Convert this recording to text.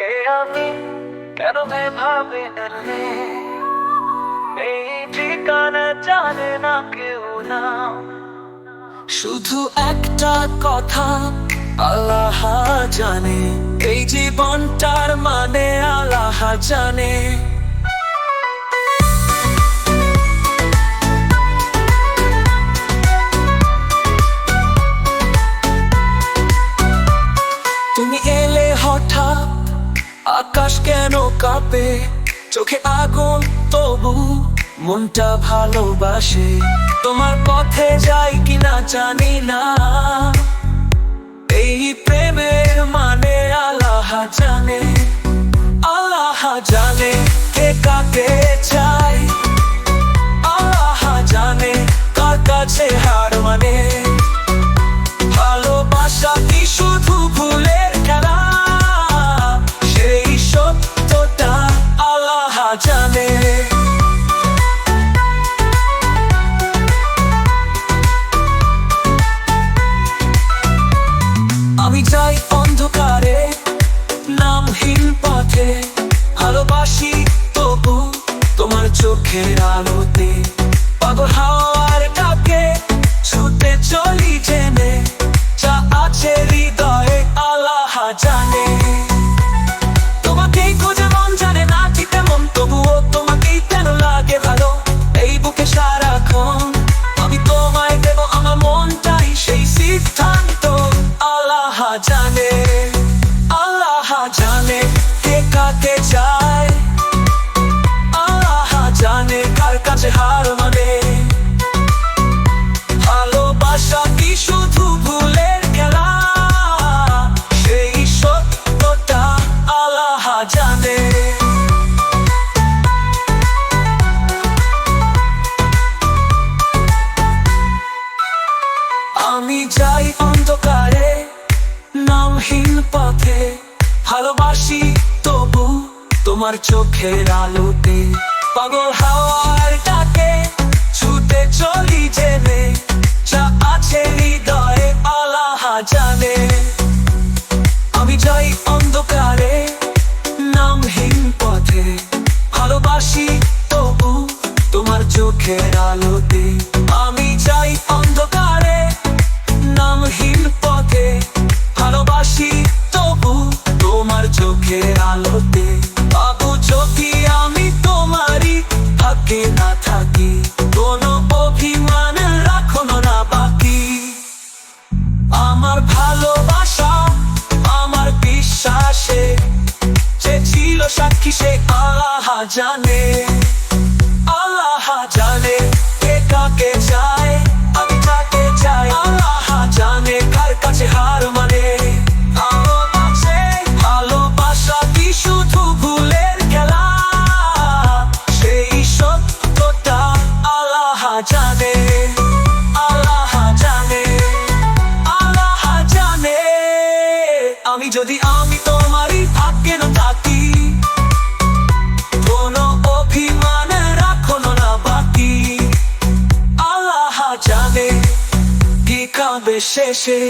কে আমি কেন ভাবে না রে, এই ঠিকানা জানে না কেউ না। শুধু একটা কথা আল্লাহ জানে, এই জীবনটার মানে আল্লাহ জানে। তুমি এলে হঠাৎ, আকাশ কেন কাঁপে, চোখে আগুন তবু মনটা ভালোবাসে। তোমার পথে যাই কিনা জানি না, এই প্রেমের মানে আল্লাহ জানে। আল্লাহ জানে কে কাকে চায়, আল্লাহ জানে কার কাছে হার মানে। ভালোবাসা কি শুধু ভুলের খেলা, সেই সত্যটা আল্লাহ জানে। আমি যাই অন্ধকারে, নামহীন পথে, ভালোবাসি তবু তোমার চোখের আলোতে। পাগল হাওয়ার ডাকে ছুটে চলি জেনে, যা আছে হৃদয়ে আল্লাহ জানে। তোমাকেই খোঁজে মন জানে না ঠিক তেমন, তবুও তোমাকেই কেন লাগে ভালো এই বুকে সারাক্ষণ। আমি তোমায় দেব আমার মনটাই, সেই সিদ্ধান্ত আল্লাহ জানে। আল্লাহ জানে কে কাকে চায়, আল্লাহ জানে কার কাছে হার মানে। ভালোবাসা কি শুধু ভুলের খেলা, সেই সত্যটা আল্লাহ জানে। আমি যাই অন্ধকারে, নামহীন পথে, ভালোবাসি তবু তোমার চোখের আলোতে। পাগল হাওয়ার ডাকে ছুটে চলি জেনে, যা আছে হৃদয়ে আল্লাহ জানে। আমি যাই অন্ধকারে, নামহীন পথে, ভালোবাসি তবু তোমার চোখের আলোতে। আমি যাই অন্ধকারে, নামহীন পথে, ভালোবাসি তবু তোমার চোখের আলোতে। বাবু যদি আমি তোমারই থাকে না থাকি, কোনো অভিমান রাখো না বাকি। আমার ভালোবাসা আমার বিশ্বাসে, যে ছিল সাক্ষী সে আল্লাহ জানে। আল্লাহ জানে কে কাকে চায়, আমি যাকে চাই আল্লাহ জানে কার কাছে হার মানে। ভালোবাসা কি শুধু ভুলের খেলা, সেই সত্যটা আল্লাহ জানে। আল্লাহ জানে, আল্লাহ জানে। আমি যদি আমি তোমারই ভাগ্যে না থাকি, কোনো অভিমান রাখো না বাকি। আল্লাহ জানে কি কাবে শেষে।